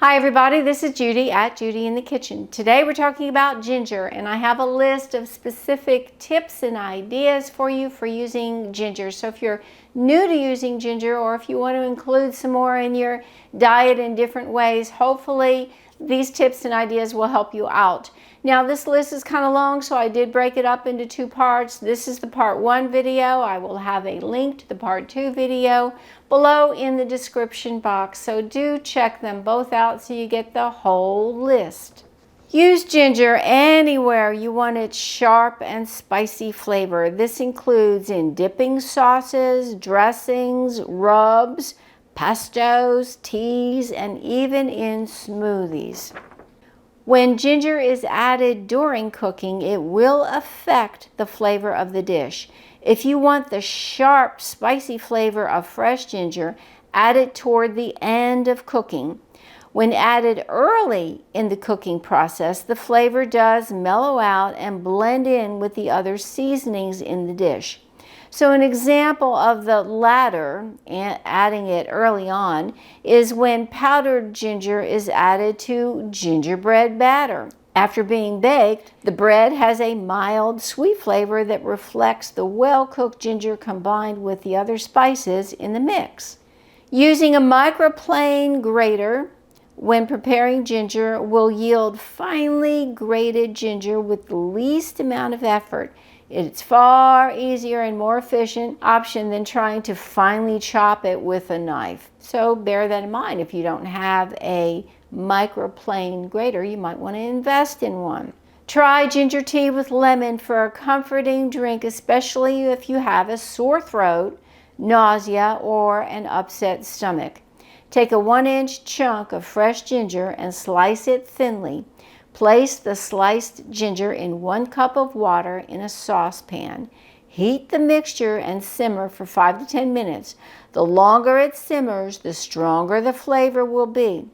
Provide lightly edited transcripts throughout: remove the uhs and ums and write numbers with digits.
Hi everybody, this is Judy at Judy in the Kitchen. Today we're talking about ginger, and I have a list of specific tips and ideas for you for using ginger. So if you're new to using ginger, or if you want to include some more in your diet in different ways, hopefully these tips and ideas will help you out. Now this list is kind of long, so I did break it up into two parts. This is the part 1 video. I will have a link to the part 2 video below in the description box, so do check them both out so you get the whole list. Use ginger anywhere you want its sharp and spicy flavor. This includes in dipping sauces, dressings, rubs, pestos, teas, and even in smoothies. When ginger is added during cooking, it will affect the flavor of the dish. If you want the sharp, spicy flavor of fresh ginger, add it toward the end of cooking. When added early in the cooking process, the flavor does mellow out and blend in with the other seasonings in the dish. So an example of the latter, adding it early on, is when powdered ginger is added to gingerbread batter. After being baked, the bread has a mild, sweet flavor that reflects the well-cooked ginger combined with the other spices in the mix. Using a microplane grater when preparing ginger will yield finely grated ginger with the least amount of effort. It's far easier and more efficient option than trying to finely chop it with a knife. So bear that in mind. If you don't have a microplane grater, you might want to invest in one. Try ginger tea with lemon for a comforting drink, especially if you have a sore throat, nausea, or an upset stomach. Take a 1-inch chunk of fresh ginger and slice it thinly. Place the sliced ginger in 1 cup of water in a saucepan. Heat the mixture and simmer for 5 to 10 minutes. The longer it simmers, the stronger the flavor will be.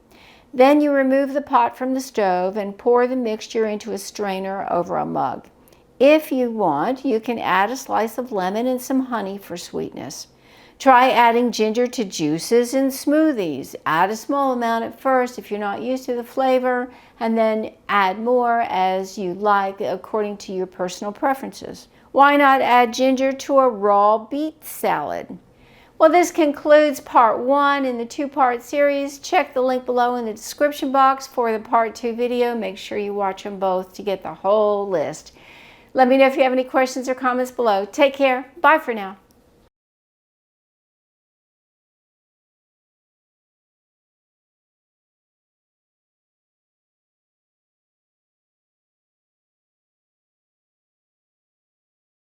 Then you remove the pot from the stove and pour the mixture into a strainer over a mug. If you want, you can add a slice of lemon and some honey for sweetness. Try adding ginger to juices and smoothies. Add a small amount at first if you're not used to the flavor, and then add more as you like according to your personal preferences. Why not add ginger to a raw beet salad? Well, this concludes part 1 in the 2-part series. Check the link below in the description box for the part 2 video. Make sure you watch them both to get the whole list. Let me know if you have any questions or comments below. Take care. Bye for now.